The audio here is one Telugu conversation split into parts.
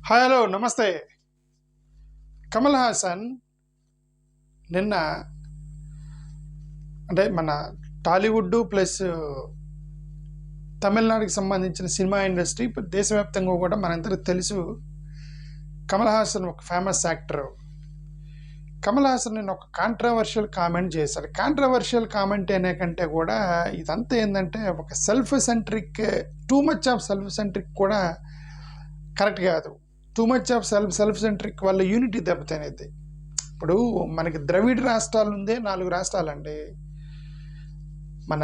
హాయ్, హలో, నమస్తే. కమల్ హాసన్ నిన్న అంటే మన టాలీవుడ్ ప్లస్ తమిళనాడుకి సంబంధించిన సినిమా ఇండస్ట్రీ దేశవ్యాప్తంగా కూడా మనందరికి తెలుసు. కమల్ హాసన్ ఒక ఫేమస్ యాక్టర్. కమల్ హాసన్ నిన్న ఒక కాంట్రవర్షియల్ కామెంట్ చేశాడు. కాంట్రవర్షియల్ కామెంట్ అనే కంటే కూడా ఇదంతా ఏంటంటే ఒక self centric, too much of self centric కూడా కరెక్ట్ కాదు. Too much of self centric వల్ల యూనిటీ దెబ్బతినేది. ఇప్పుడు మనకి ద్రవిడ రాష్ట్రాలు ఉందే 4 రాష్ట్రాలండి. మన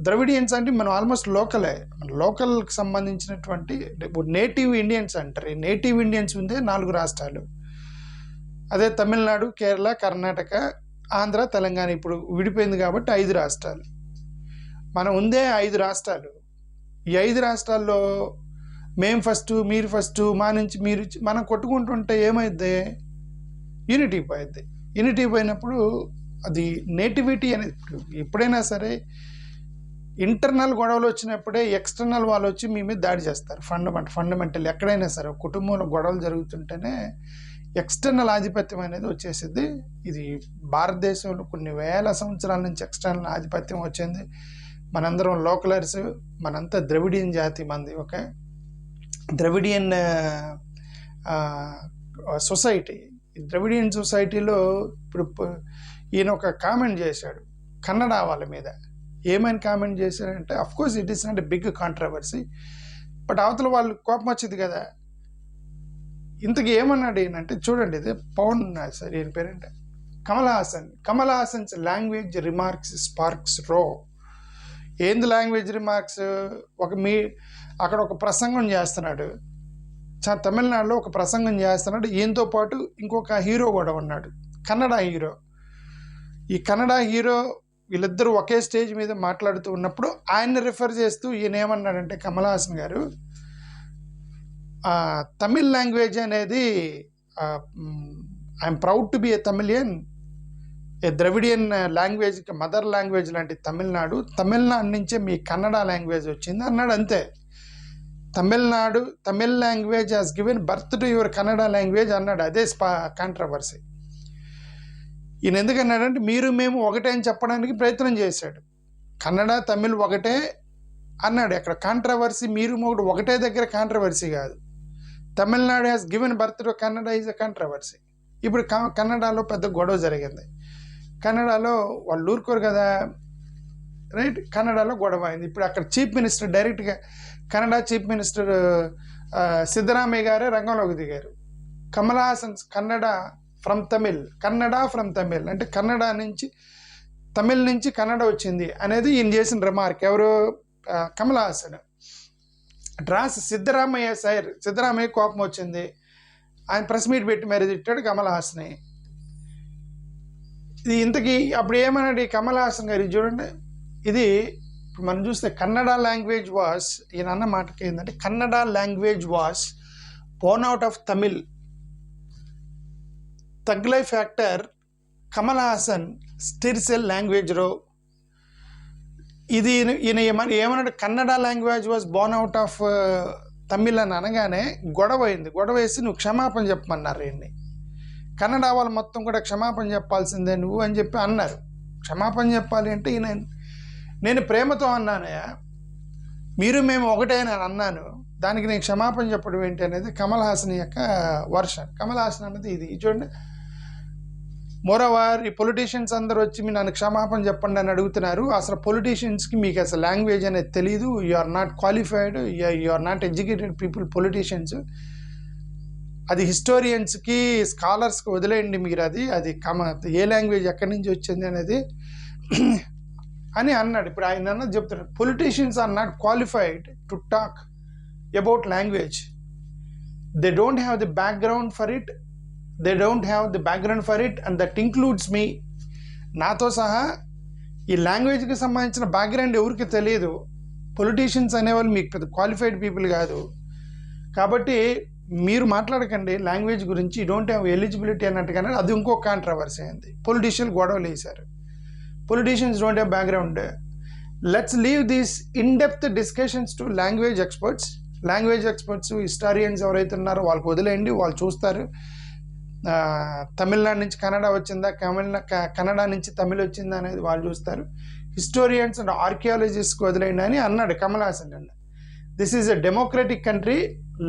ద్రవిడియన్స్ అంటే మనం ఆల్మోస్ట్ లోకలే. మన లోకల్కి సంబంధించినటువంటి నేటివ్ ఇండియన్స్ అంటారు. ఈ నేటివ్ ఇండియన్స్ ఉందే 4 రాష్ట్రాలు. అదే తమిళనాడు, కేరళ, కర్ణాటక, ఆంధ్ర, తెలంగాణ ఇప్పుడు విడిపోయింది కాబట్టి 5 రాష్ట్రాలు. మనం ఉందే 5 రాష్ట్రాలు. ఈ 5 రాష్ట్రాల్లో మేము ఫస్ట్, మీరు ఫస్ట్, మా నుంచి మీరు, మనం కొట్టుకుంటుంటే ఏమైద్ది? యూనిటీ పోయిద్ది. యూనిటీ పోయినప్పుడు అది నేటివిటీ అనేది ఎప్పుడైనా సరే ఇంటర్నల్ గొడవలు వచ్చినప్పుడే ఎక్స్టర్నల్ వాళ్ళు వచ్చి మీ మీద దాడి చేస్తారు. ఫండమెంటల్ ఎక్కడైనా సరే కుటుంబంలో గొడవలు జరుగుతుంటేనే ఎక్స్టర్నల్ ఆధిపత్యం అనేది వచ్చేసింది. ఇది భారతదేశంలో కొన్ని వేల సంవత్సరాల నుంచి ఎక్స్టర్నల్ ఆధిపత్యం వచ్చింది. మనందరం లోకలర్స్, మనంతా ద్రవిడియన్ జాతి మంది. Okay, Dravidian society. ద్రవిడియన్ సొసైటీలో ఇప్పుడు ఈయన ఒక కామెంట్ చేశాడు కన్నడ వాళ్ళ మీద. ఏమైనా కామెంట్ చేశాడంటే, of course it is not a big controversy, but అవతల వాళ్ళు కోపం వచ్చింది కదా. ఇంతకు ఏమన్నాడు ఈయనంటే, చూడండి, ఇది పవన్ సార్, ఈయన పేరేంటే Kamal Haasan's language remarks sparks row. ఏంది లాంగ్వేజ్ రిమార్క్స్? అక్కడ ఒక ప్రసంగం చేస్తున్నాడు, తమిళనాడులో ఒక ప్రసంగం చేస్తున్నాడు. ఈయనతో పాటు ఇంకొక హీరో కూడా ఉన్నాడు, కన్నడ హీరో. ఈ కన్నడ హీరో వీళ్ళిద్దరూ ఒకే స్టేజ్ మీద మాట్లాడుతూ ఉన్నప్పుడు ఆయన్ని రిఫర్ చేస్తూ ఈయన ఏమన్నాడంటే, కమల్ హాసన్ గారు, తమిళ్ లాంగ్వేజ్ అనేది I'm proud to be A Tamilian, A Dravidian language mother language లాంటి తమిళనాడు నుంచే మీ కన్నడ లాంగ్వేజ్ వచ్చింది అన్నాడు. అంతే. Tamil language has given birth to your Kannada language అన్నాడు. అదే కాంట్రవర్సీ. ఈయన ఎందుకన్నాడంటే, మీరు మేము ఒకటే అని చెప్పడానికి ప్రయత్నం చేశాడు. కన్నడ తమిళ్ ఒకటే అన్నాడు. అక్కడ కాంట్రవర్సీ మీరు ఒకటే దగ్గర కాంట్రవర్సీ కాదు. Tamil Nadu has given birth to Kannada is a controversy. ఇప్పుడు కన్నడలో పెద్ద గొడవ జరిగింది. కన్నడలో వాళ్ళు ఊరుకోరు కదా, రైట్? కన్నడలో గొడవ అయింది. ఇప్పుడు అక్కడ చీఫ్ మినిస్టర్ డైరెక్ట్గా కన్నడ చీఫ్ మినిస్టర్ సిద్ధరామయ్య గారే రంగంలోకి దిగారు. కమల్ హాసన్ కన్నడ ఫ్రమ్ తమిళ్ అంటే కన్నడ నుంచి తమిళ్ నుంచి కన్నడ వచ్చింది అనేది ఈయన చేసిన రిమార్క్. ఎవరు? కమల్ హాసన్. డ్రాస్ సిద్ధరామయ్య కోపం వచ్చింది. ఆయన ప్రెస్ మీట్ పెట్టి మరీ తిట్టాడు కమల్ హాసన్. ఇది ఇంతకీ అప్పుడు ఏమన్నాడు ఈ కమల్ హాసన్ గారు? చూడండి, ఇది ఇప్పుడు మనం చూస్తే కన్నడ లాంగ్వేజ్ వాస్, ఈయన అన్న మాటకి ఏంటంటే, Kannada language was born out of Tamil. Thug Life factor Kamal Haasan stirs language row. ఇది ఈయన ఏమన్నాడు? Kannada language was born out of Tamil అని అనగానే గొడవ అయింది. గొడవ వేసి నువ్వు క్షమాపణ చెప్పమన్నారు ఈయన్ని. కన్నడ వాళ్ళు మొత్తం కూడా క్షమాపణ చెప్పాల్సిందే నువ్వు అని చెప్పి అన్నారు. క్షమాపణ చెప్పాలి అంటే ఈయన, నేను ప్రేమతో అన్నానయ్యా, మీరు మేము ఒకటే అని అన్నాను, దానికి నేను క్షమాపణ చెప్పడం ఏంటి అనేది కమల్ హాసన్ యొక్క వర్షన్. కమల్ హాసన్ అన్నది ఇది. చూడండి, మోరోవర్ ఈ పొలిటీషియన్స్ అందరూ వచ్చి మీ నన్ను క్షమాపణ చెప్పండి అని అడుగుతున్నారు. అసలు పొలిటీషియన్స్కి మీకు అసలు లాంగ్వేజ్ అనేది తెలీదు. You are not qualified, you are not educated people politicians. అది హిస్టోరియన్స్కి, స్కాలర్స్కి వదిలేయండి మీరు. అది ఏ లాంగ్వేజ్ ఎక్కడి నుంచి వచ్చింది అనేది అని అన్నాడు. ఇప్పుడు ఆయన అన్నది చెప్తున్నాడు, politicians are not qualified to talk about language. They don't have the background for it. And that includes me. నాతో సహా ఈ లాంగ్వేజ్కి సంబంధించిన బ్యాక్గ్రౌండ్ ఎవరికి తెలియదు. పొలిటీషియన్స్ అనేవాళ్ళు మీకు పెద్ద క్వాలిఫైడ్ పీపుల్ కాదు. కాబట్టి మీరు మాట్లాడకండి లాంగ్వేజ్ గురించి. యూ డోంట్ హ్యావ్ ఎలిజిబిలిటీ అన్నట్టుగానే అది ఇంకో కాంట్రవర్సీ అయింది. పొలిటీషియన్ గొడవలు వేశారు. Politicians don't have background. Let's leave these in depth discussions to language experts. Language experts historians ఎవరైతే ఉన్నారో వాళ్ళకి వదిలేయండి, వాళ్ళు చూస్తారు. తమిళనాడు నుంచి కన్నడ వచ్చిందా, కన్నడ నుంచి తమిళ్ వచ్చిందా అనేది వాళ్ళు చూస్తారు. హిస్టోరియన్స్ అండ్ ఆర్కియాలజిస్ట్కి వదిలేయండి అని అన్నాడు Kamal Haasan. And this is a democratic country,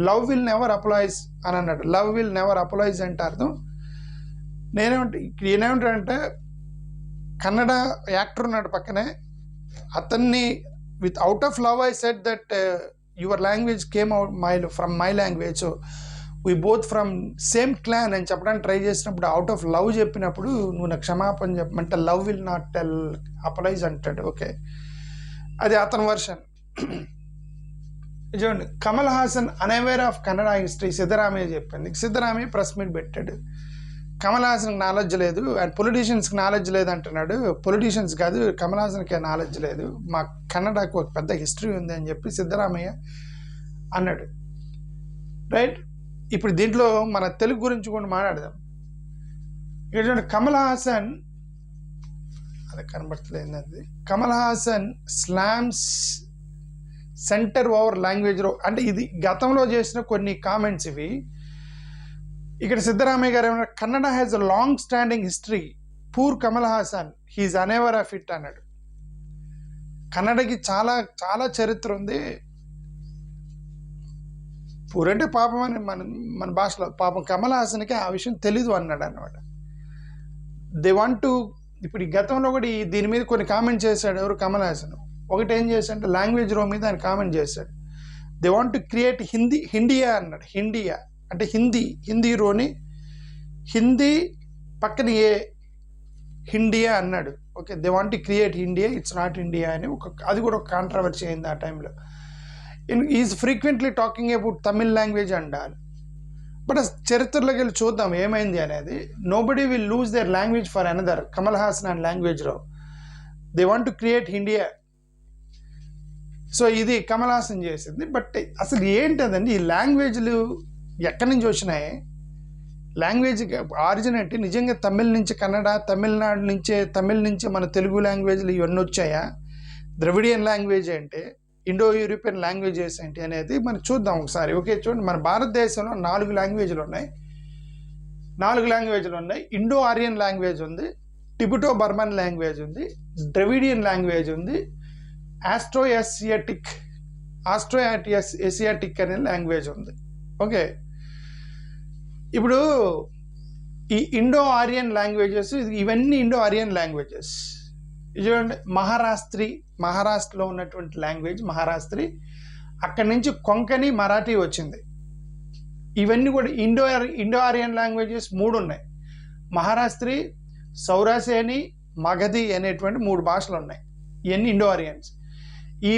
love will never apologise అని అన్నాడు. లవ్ విల్ నెవర్ అప్లాయిజ్ అంటే అర్థం ఏనేమంటాడంటే కన్నడ యాక్టర్ ఉన్నాడు పక్కనే, అతన్ని with out of love I said that your language came out from my language, so we both from same clan అని చెప్పడానికి ట్రై చేసినప్పుడు అవుట్ ఆఫ్ లవ్ చెప్పినప్పుడు నువ్వు నాకు క్షమాపణ చెప్పమంటే లవ్ విల్ నాట్ టెల్ అప్లైజ్ అంటాడు. ఓకే, అది అతని వర్షన్. చూడండి, Kamal Haasan unaware of Kannada history Siddaramaiah చెప్పింది. సిద్ధరామయ్య ప్రెస్ మీట్ పెట్టాడు. కమల్ హాసన్కి నాలెడ్జ్ లేదు అండ్ పొలిటీషియన్స్కి నాలెడ్జ్ లేదు అంటున్నాడు. పొలిటీషియన్స్ కాదు, కమల్ హాసన్కి నాలెడ్జ్ లేదు, మా కన్నడకు ఒక పెద్ద హిస్టరీ ఉంది అని చెప్పి సిద్ధరామయ్య అన్నాడు. రైట్, ఇప్పుడు దీంట్లో మన తెలుగు గురించి కూడా మాట్లాడదాం. ఇక్కడ చూడండి, కమల్ హాసన్ అది కనబడతలేదు, Kamal Haasan slams centre over language రో అంటే ఇది గతంలో చేసిన కొన్ని కామెంట్స్ ఇవి. ఇక్కడ సిద్ధరామయ్య గారు ఏమన్నా Kannada has a long standing history, poor Kamal Haasan he is unaware of it అన్నాడు. కన్నడకి చాలా చాలా చరిత్ర ఉంది, పూర్ అంటే పాపం అని మన భాషలో, పాపం కమల్ హాసన్కి ఆ విషయం తెలీదు అన్నాడు అన్నమాట. దే వాంట్ టు, ఇప్పుడు ఈ గతంలో కూడా దీని మీద కొన్ని కామెంట్ చేశాడు ఎవరు, కమల్ హాసన్. ఒకటి ఏం చేశాడంటే లాంగ్వేజ్ రో మీద ఆయన కామెంట్ చేశాడు. దే వాంట్ టు క్రియేట్ హిండియా అన్నాడు. హిండియా అంటే హిందీ రోని హిందీ పక్కన ఏ హిండియా అన్నాడు. Okay, they want to create India, it's not India అని అది కూడా ఒక కాంట్రవర్సీ అయింది ఆ టైంలో. Is frequently talking about Tamil language అంటారు. బట్ చరిత్రలోకి వెళ్ళి చూద్దాం ఏమైంది అనేది. Nobody will lose their language for another. Kamal Haasan and language row they want to create India. So ఇది కమల్ హాసన్ చేసింది. బట్ అసలు ఏంటండి ఈ లాంగ్వేజ్లు ఎక్కడి నుంచి వచ్చినాయి? లాంగ్వేజ్ ఆరిజిన్ అంటే నిజంగా తమిళ్ నుంచి కన్నడ, తమిళనాడు నుంచే, తమిళ్ నుంచి మన తెలుగు లాంగ్వేజ్లు ఇవన్నీ వచ్చాయా? ద్రవిడియన్ లాంగ్వేజ్ ఏంటి, ఇండో యూరోపియన్ లాంగ్వేజెస్ ఏంటి అనేది మనం చూద్దాం ఒకసారి. ఓకే, చూడండి, మన భారతదేశంలో 4 లాంగ్వేజ్లు ఉన్నాయి. 4 లాంగ్వేజ్లు ఉన్నాయి. ఇండో ఆరియన్ లాంగ్వేజ్ ఉంది, టిబెటో బర్మన్ లాంగ్వేజ్ ఉంది, ద్రవిడియన్ లాంగ్వేజ్ ఉంది, ఆస్ట్రో ఏసియాటిక్ అనే లాంగ్వేజ్ ఉంది. ఓకే, ఇప్పుడు ఈ ఇండో ఆరియన్ లాంగ్వేజెస్, ఇవన్నీ ఇండో ఆరియన్ లాంగ్వేజెస్. చూడండి, మహారాష్ట్రలో ఉన్నటువంటి లాంగ్వేజ్ మహారాష్ట్రి, అక్కడి నుంచి కొంకణి, మరాఠీ వచ్చింది. ఇవన్నీ కూడా ఇండో ఆరియన్ లాంగ్వేజెస్ 3 ఉన్నాయి. మహారాష్ట్రి, సౌరాసేని, మగధి అనేటువంటి 3 భాషలు ఉన్నాయి. ఇవన్నీ ఇండో ఆరియన్స్. ఈ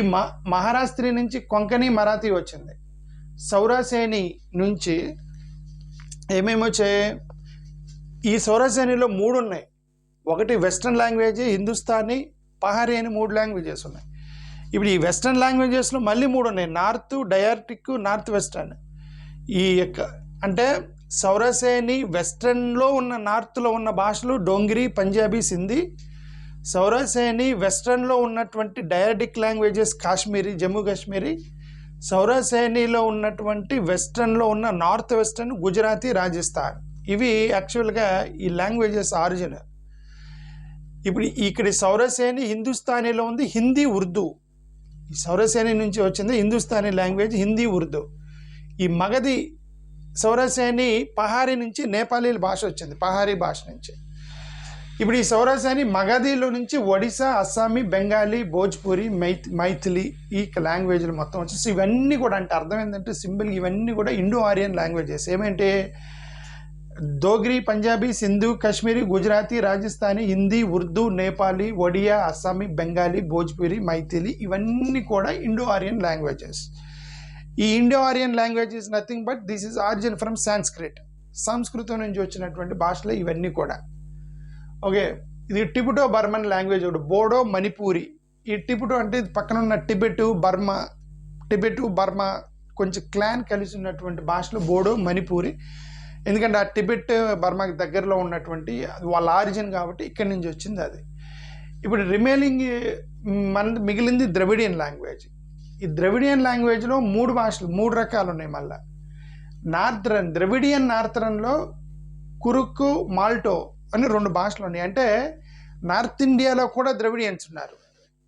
మహారాష్ట్రి నుంచి కొంకణి, మరాఠీ వచ్చింది. సౌరాసేని నుంచి ఏమేమి వచ్చాయి? ఈ సౌరాసేనిలో 3 ఉన్నాయి. ఒకటి వెస్ట్రన్ లాంగ్వేజ్, హిందుస్థానీ, పహారీ అని 3 లాంగ్వేజెస్ ఉన్నాయి. ఇప్పుడు ఈ వెస్ట్రన్ లాంగ్వేజెస్లో మళ్ళీ 3 ఉన్నాయి. నార్త్, డయార్టిక్, నార్త్ వెస్ట్రన్. ఈ అంటే సౌరాసేని వెస్ట్రన్లో ఉన్న, నార్త్లో ఉన్న భాషలు డోంగ్రీ, పంజాబీ, సింధీ. సౌరాసేని వెస్ట్రన్లో ఉన్నటువంటి డయార్టిక్ లాంగ్వేజెస్ కాశ్మీరీ, జమ్మూ కాశ్మీరీ. సౌరాసేనిలో ఉన్నటువంటి వెస్ట్రన్లో ఉన్న నార్త్ వెస్ట్రన్ గుజరాతీ, రాజస్థాన్. ఇవి యాక్చువల్గా ఈ లాంగ్వేజెస్ ఆరిజిన్. ఇప్పుడు ఇక్కడ సౌరాసేని హిందుస్థానీలో ఉంది, హిందీ, ఉర్దూ. ఈ సౌరాసేని నుంచి వచ్చింది హిందుస్థానీ లాంగ్వేజ్, హిందీ, ఉర్దూ. ఈ మగధి సౌరాసేని పహారీ నుంచి నేపాలీ భాష వచ్చింది, పహారీ భాష నుంచి. ఇప్పుడు ఈ సౌరాసేని మగధీలో నుంచి ఒడిశా, అస్సామీ, బెంగాలీ, భోజ్పూరి, మైథిలి ఈ లాంగ్వేజ్లు మొత్తం వచ్చేసి ఇవన్నీ కూడా, అంటే అర్థం ఏంటంటే సింపుల్, ఇవన్నీ కూడా ఇండో ఆరియన్ లాంగ్వేజెస్. ఏమంటే దోగ్రీ, పంజాబీ, సింధు, కాశ్మీరీ, గుజరాతీ, రాజస్థానీ, హిందీ, ఉర్దూ, నేపాలీ, ఒడియా, అస్సామీ, బెంగాలీ, భోజ్పూరి, మైథిలి ఇవన్నీ కూడా ఇండో ఆరియన్ లాంగ్వేజెస్. ఈ Indo Aryan language is nothing but this is origin from Sanskrit. సంస్కృతం నుంచి వచ్చినటువంటి భాషలు ఇవన్నీ కూడా. ఓకే, ఇది టిబెటో బర్మన్ లాంగ్వేజ్. ఒకటి బోడో, మణిపూరి. ఈ టిబెటో అంటే పక్కన ఉన్న టిబెట్, బర్మా కొంచెం క్లాన్ కలిసి ఉన్నటువంటి భాషలు బోడో, మణిపూరి. ఎందుకంటే ఆ టిబెట్, బర్మాకి దగ్గరలో ఉన్నటువంటి వాళ్ళ ఆరిజిన్ కాబట్టి ఇక్కడి నుంచి వచ్చింది అది. ఇప్పుడు రిమైనింగ్ మిగిలింది ద్రవిడియన్ లాంగ్వేజ్. ఈ ద్రవిడియన్ లాంగ్వేజ్లో 3 భాషలు 3 రకాలు ఉన్నాయి. మళ్ళీ నార్థరన్ ద్రవిడియన్ నార్థరన్లో కురుక్కు మాల్టో అని 2 భాషలు ఉన్నాయి. అంటే నార్త్ ఇండియాలో కూడా ద్రవిడియన్స్ ఉన్నారు.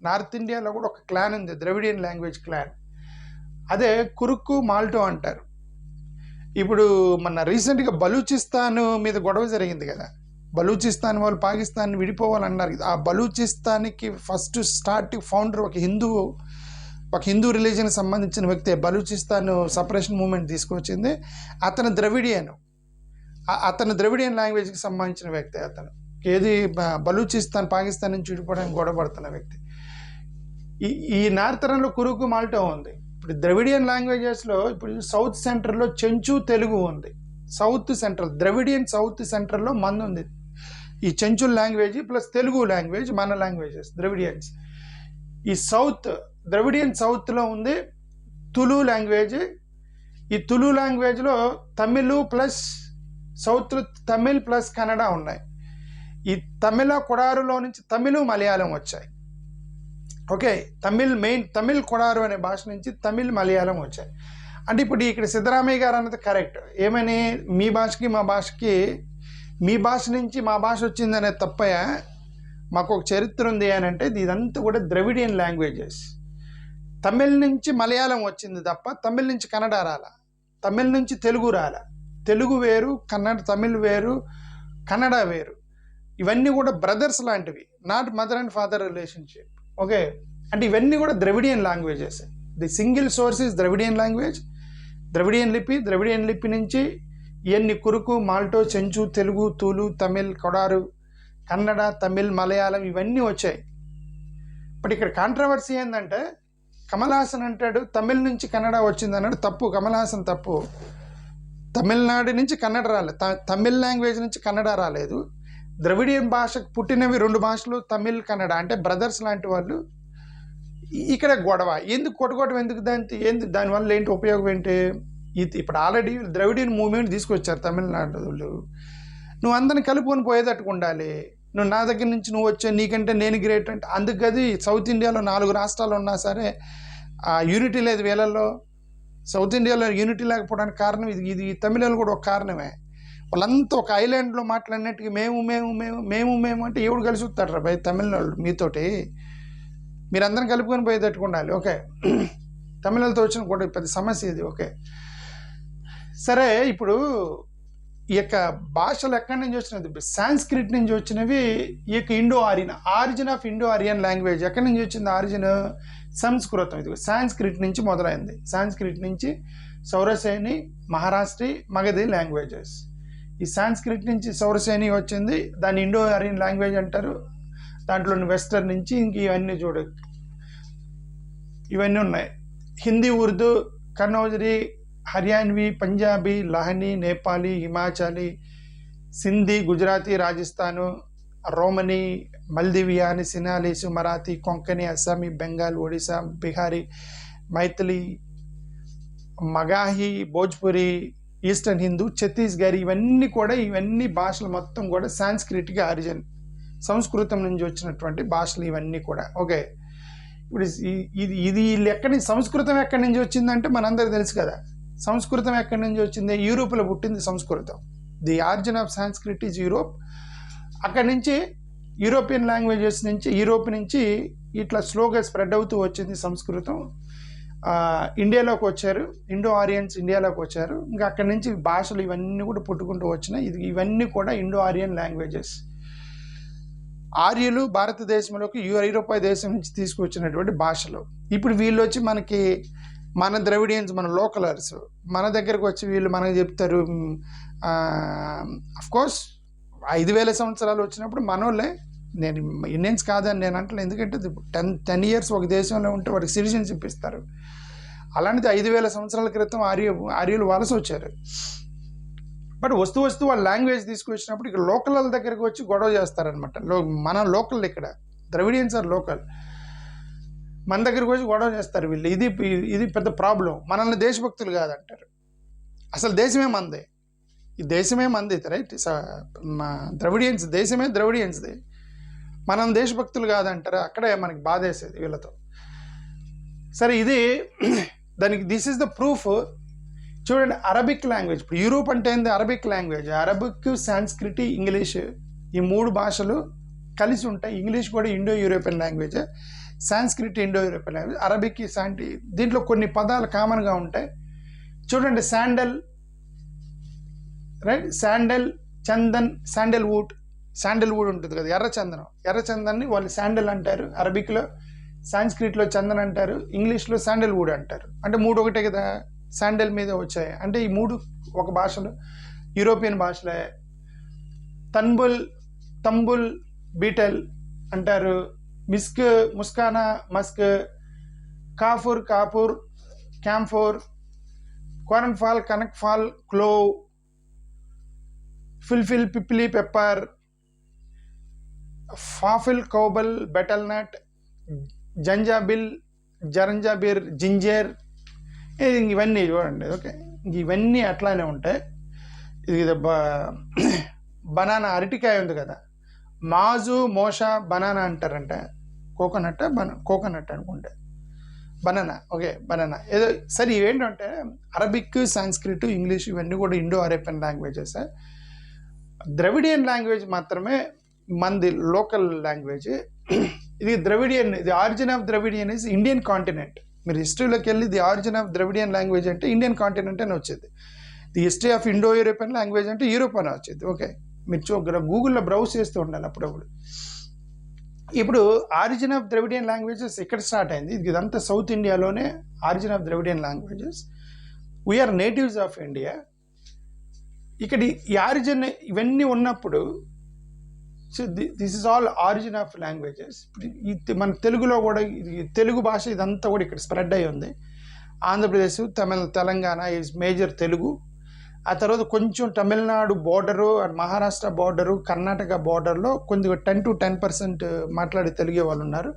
నార్త్ ఇండియాలో కూడా ఒక క్లాన్ ఉంది, ద్రవిడియన్ లాంగ్వేజ్ క్లాన్. అదే కురుక్కు మాల్టో అంటారు. ఇప్పుడు మన రీసెంట్గా బలూచిస్తాన్ మీద గొడవ జరిగింది కదా, బలూచిస్తాన్ వాళ్ళు పాకిస్తాన్ విడిపోవాలన్నారు. ఆ బలూచిస్తాన్కి ఫస్ట్ ఫౌండర్ ఒక హిందూ రిలీజన్కి సంబంధించిన వ్యక్తి. బలూచిస్తాన్ సపరేషన్ మూమెంట్ తీసుకొచ్చింది అతను ద్రవిడియన్. అతను ద్రవిడియన్ లాంగ్వేజ్కి సంబంధించిన వ్యక్తి. అతను ఏది బలూచిస్తాన్ పాకిస్తాన్ నుంచి విడిపోవడానికి గొడవ పడుతున్న వ్యక్తి. ఈ నార్థరన్లో కురుకు మాల్టో ఉంది. ఇప్పుడు ద్రవిడియన్ లాంగ్వేజెస్లో ఇప్పుడు సౌత్ సెంటర్లో చెంచు తెలుగు ఉంది. సౌత్ సెంట్రల్ ద్రవిడియన్ సౌత్ సెంటర్లో మంది ఉంది. ఈ Chenchu language plus Telugu language మన లాంగ్వేజెస్ ద్రవిడియన్స్. ఈ ద్రవిడియన్ సౌత్లో ఉంది తులు లాంగ్వేజ్. ఈ తులు లాంగ్వేజ్లో Tamil plus south Tamil plus Kannada ఉన్నాయి. ఈ తమిళ కొడారులో నుంచి తమిళ్ మలయాళం వచ్చాయి. ఓకే, తమిళ్ కొడారు అనే భాష నుంచి తమిళ్ మలయాళం వచ్చాయి. అంటే ఇప్పుడు ఇక్కడ సిద్ధరామయ్య గారు అన్నది కరెక్ట్. ఏమని మీ భాషకి మా భాషకి, మీ భాష నుంచి మా భాష వచ్చిందనే తప్పయ, మాకు ఒక చరిత్ర ఉంది అని అంటే ఇదంతా కూడా ద్రవిడియన్ లాంగ్వేజెస్. తమిళ్ నుంచి మలయాళం వచ్చింది తప్ప తమిళ్ నుంచి కన్నడ రాలా, తమిళ్ నుంచి తెలుగు రాలా. తెలుగు వేరు, తమిళ్ వేరు, కన్నడ వేరు. ఇవన్నీ కూడా బ్రదర్స్ లాంటివి, not mother and father relationship. Okay, అంటే ఇవన్నీ కూడా Dravidian languages. The single source is Dravidian language, Dravidian లిపి నుంచి ఇవన్నీ కురుకు మాల్టో చెంచు తెలుగు తులు తమిళ్ కొడారు కన్నడ తమిళ్ మలయాళం ఇవన్నీ వచ్చాయి. బట్ ఇక్కడ కాంట్రవర్సీ ఏంటంటే కమల్ హాసన్ అంటాడు తమిళ్ నుంచి కన్నడ వచ్చింది అన్నాడు. తప్పు, కమల్ హాసన్ తప్పు. తమిళనాడు నుంచి కన్నడ రాలేదు, తమిళ్ లాంగ్వేజ్ నుంచి కన్నడ రాలేదు. ద్రవిడియన్ భాషకు పుట్టినవి 2 భాషలు తమిళ్ కన్నడ, అంటే బ్రదర్స్ లాంటి వాళ్ళు. ఇక్కడ గొడవ ఎందుకు, కొట్టుకోవడం ఎందుకు, దానివల్ల ఏంటి ఉపయోగం ఏంటి? ఇప్పుడు ఆల్రెడీ ద్రవిడియన్ మూవ్మెంట్ తీసుకొచ్చారు తమిళనాడు వాళ్ళు. నువ్వు అందరిని కలుపుకొని పోయేటట్టుకు ఉండాలి. నువ్వు నా దగ్గర నుంచి నువ్వు వచ్చే నీకంటే నేను గ్రేట్ అంటే అందుకు అది సౌత్ ఇండియాలో 4 రాష్ట్రాలు ఉన్నా సరే యూనిటీ లేదు వీళ్ళల్లో. సౌత్ ఇండియాలో యూనిటీ లేకపోవడానికి కారణం ఇది తమిళలో కూడా ఒక కారణమే. వాళ్ళంతా ఒక ఐలాండ్లో మాట్లాడినట్టుగా మేము అంటే ఎవడు కలిసి వస్తాడు రా భయ్ తమిళనాడు మీతోటి, మీరందరం కలుపుకొని పోయేటట్టుకు ఉండాలి. ఓకే, తమిళతో వచ్చిన కూడా పెద్ద సమస్య ఇది. ఓకే సరే, ఇప్పుడు ఈ యొక్క భాషలు ఎక్కడి నుంచి వచ్చినది? సాంస్క్రిట్ నుంచి వచ్చినవి. ఈ యొక్క origin of Indo Aryan language ఎక్కడి నుంచి వచ్చింది? ఆరిజిన్ సంస్కృతం. ఇది సాంస్క్రిట్ నుంచి మొదలైంది. సాంస్క్రిట్ నుంచి సౌరసేని, మహారాష్ట్రీ, మగధి లాంగ్వేజెస్. ఈ సాంస్క్రిట్ నుంచి సౌరసేని వచ్చింది, దాన్ని ఇండో ఆరియన్ లాంగ్వేజ్ అంటారు. దాంట్లోని వెస్టర్న్ నుంచి ఇంక ఇవన్నీ ఇవన్నీ ఉన్నాయి. హిందీ, ఉర్దూ, కన్నౌజరీ, హర్యాన్వి, పంజాబీ, లహని, నేపాలీ, హిమాచలీ, సింధీ, గుజరాతీ, రాజస్థాను, రోమనీ, మల్దివియాని, సినాలీసు, మరాఠీ, కొంకణి, అస్సామీ, బెంగాల్, ఒడిశా, బిహారీ, మైథిలి, మగాహి, భోజ్పురి, ఈస్టర్న్ హిందూ, ఛత్తీస్గఢ్ ఇవన్నీ భాషలు మొత్తం కూడా సాంస్క్రిట్గా ఆరిజిన్, సంస్కృతం నుంచి వచ్చినటువంటి భాషలు ఇవన్నీ కూడా. ఓకే, ఇప్పుడు ఇది ఎక్కడి నుంచి సంస్కృతం ఎక్కడి నుంచి వచ్చిందంటే మనందరికీ తెలుసు కదా. సంస్కృతం ఎక్కడి నుంచి వచ్చింది? యూరోప్లో పుట్టింది సంస్కృతం. The origin of Sanskrit is Europe. అక్కడి నుంచి యూరోపియన్ లాంగ్వేజెస్ నుంచి యూరోప్ నుంచి ఇట్లా స్లోగా స్ప్రెడ్ అవుతూ వచ్చింది సంస్కృతం. ఇండియాలోకి వచ్చారు, ఇండో ఆరియన్స్ ఇండియాలోకి వచ్చారు. ఇంకా అక్కడి నుంచి భాషలు ఇవన్నీ కూడా పుట్టుకుంటూ వచ్చినాయి. ఇవన్నీ కూడా ఇండో ఆరియన్ లాంగ్వేజెస్. ఆర్యులు భారతదేశంలోకి ఐరోపా దేశం నుంచి తీసుకొచ్చినటువంటి భాషలు. ఇప్పుడు వీళ్ళు వచ్చి మన ద్రవిడియన్స్, మన లోకలర్స్ మన దగ్గరకు వచ్చి వీళ్ళు మనకు చెప్తారు. అఫ్కోర్స్ 5,000 సంవత్సరాలు వచ్చినప్పుడు మనోళ్ళే, నేను ఇండియన్స్ కాదని నేను అంటలేదు. ఎందుకంటే 10 years ఒక దేశంలో ఉంటే వాడికి సిటిజన్షిప్ ఇస్తారు. అలాంటిది 5,000 సంవత్సరాల క్రితం ఆర్యులు వలస వచ్చారు. బట్ వస్తూ వాళ్ళ లాంగ్వేజ్ తీసుకొచ్చినప్పుడు ఇక్కడ లోకల్ వాళ్ళ దగ్గరికి వచ్చి గొడవ చేస్తారనమాట. మన లోకల్, ఇక్కడ ద్రవిడియన్స్ ఆర్ లోకల్, మన దగ్గరికి వచ్చి గొడవ చేస్తారు వీళ్ళు. ఇది పెద్ద ప్రాబ్లం. మనల్ని దేశభక్తులు కాదంటారు. అసలు దేశమే మందే, ఈ దేశమే మంది, రైట్? మా ద్రవిడియన్స్ దేశమే ద్రవిడియన్స్ది, మనం దేశభక్తులు కాదంటారు. అక్కడే మనకి బాధేసేది వీళ్ళతో. సరే ఇది దానికి దిస్ ఈస్ ద ప్రూఫ్. చూడండి, అరబిక్ లాంగ్వేజ్, ఇప్పుడు యూరోప్ అంటే ఏంది? Arabic language. Arabic, Sanskrit, English, ఈ 3 భాషలు కలిసి ఉంటాయి. ఇంగ్లీష్ కూడా Indo European language, Sanskrit Indo European language, Arabic దీంట్లో కొన్ని పదాలు కామన్గా ఉంటాయి. చూడండి, శాండల్, రైట్, శాండల్, చందన్, శాండల్ వుడ్ ఉంటుంది కదా, ఎర్రచందన్ని వాళ్ళు శాండల్ అంటారు అరబిక్లో, సాంస్క్రిట్లో చందన్ అంటారు, ఇంగ్లీష్లో శాండల్ వుడ్ అంటారు. అంటే 3 ఒకటే కదా, శాండల్ మీద వచ్చాయి. అంటే ఈ 3 ఒక భాషలు, యూరోపియన్ భాషలే. తంబుల్, బీటల్ అంటారు, ముస్కానా, మస్క్, కాఫూర్, క్యాంఫోర్, కోరన్ఫాల్, కనక్ఫాల్, క్లోవ్, ఫిల్ఫిల్, పిప్పిలి, పెప్పర్, ఫాఫిల్, కౌబల్, బెటల్నట్, జంజాబిల్, జరంజాబిర్, జింజర్. ఇవన్నీ చూడండి. ఓకే, ఇవన్నీ అట్లానే ఉంటాయి. ఇది బనానా, అరటికాయ ఉంది కదా, మాజు, మోషా, బనానా అంటారంట. కోకోనట్ అనుకుంటే బనానా. ఓకే, బనానా ఏదో. సరే, ఇవేంటంటే అరబిక్, సాంస్క్రిట్, ఇంగ్లీష్ ఇవన్నీ కూడా Indo Arabian languages. Dravidian language మాత్రమే మనది లోకల్ లాంగ్వేజ్. ఇది ద్రవిడియన్, ఇది origin of Dravidian is Indian continent. మీరు హిస్టరీలోకి వెళ్ళి the origin of Dravidian language అంటే ఇండియన్ కాంటినెంట్ అని వచ్చేది. The history of Indo European language అంటే యూరోప్ అని వచ్చేది. ఓకే, మీరు గూగుల్లో బ్రౌజ్ చేస్తూ ఉండాలి అప్పుడప్పుడు. ఇప్పుడు ఆరిజిన్ ఆఫ్ ద్రవిడియన్ లాంగ్వేజెస్ ఇక్కడ స్టార్ట్ అయింది. ఇదంతా సౌత్ ఇండియాలోనే origin of Dravidian languages. We are natives of India. ఇక్కడ ఈ ఆరిజిన్ ఇవన్నీ ఉన్నప్పుడు, so this is all origin of languages. మన తెలుగులో కూడా తెలుగు భాష ఇదంతా కూడా ఇక్కడ స్ప్రెడ్ అయి ఉంది. Andhra Pradesh, Telangana is major Telugu. ఆ తర్వాత కొంచెం తమిళనాడు బోర్డరు, మహారాష్ట్ర బోర్డరు, కర్ణాటక బోర్డర్లో కొద్దిగా 10 to 10% మాట్లాడే తెలుగే వాళ్ళు ఉన్నారు.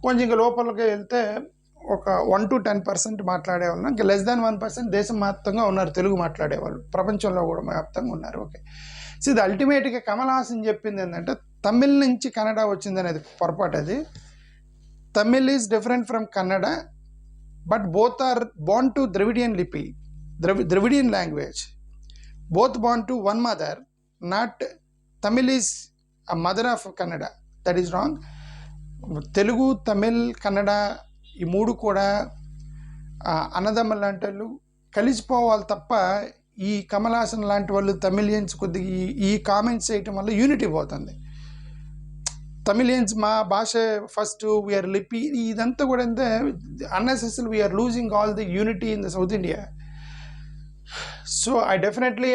కొంచెం ఇంకా లోపలికి వెళ్తే ఒక 1 to 10% మాట్లాడే వాళ్ళు, ఇంకా less than 1% దేశం వ్యాప్తంగా ఉన్నారు తెలుగు మాట్లాడేవాళ్ళు, ప్రపంచంలో కూడా వ్యాప్తంగా ఉన్నారు. ఓకే, సో ఇది అల్టిమేట్గా కమల్ హాసన్ చెప్పింది ఏంటంటే తమిళ్ నుంచి కన్నడ వచ్చింది అనేది పొరపాటు. అది Tamil is different from Kannada, but both are bound to Dravidian లిపి, Dravidian language. Both born to one mother, not Tamil is a mother of Kannada. That is wrong. Telugu, Tamil, Kannada ఈ 3 కూడా అన్నదమ్ములు లాంటి వాళ్ళు కలిసిపోవాలి తప్ప ఈ కమల్ హాసన్ లాంటి వాళ్ళు తమిళియన్స్ కొద్దిగా ఈ కామెంట్స్ చేయటం వల్ల యూనిటీ పోతుంది. తమిళియన్స్ మా భాష ఫస్ట్, వీఆర్ లిపి, ఇదంతా కూడా అంటే unnecessary we are losing all the unity in the south India. So I definitely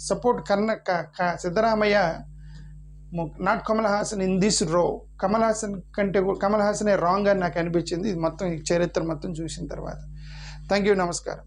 support Siddaramaiah, not Kamal Haasan in this row. Kamal Haasan wrong అని నాకు అనిపించింది ఇది మొత్తం చరిత్ర మొత్తం చూసిన తర్వాత. థ్యాంక్ యూ, నమస్కారం.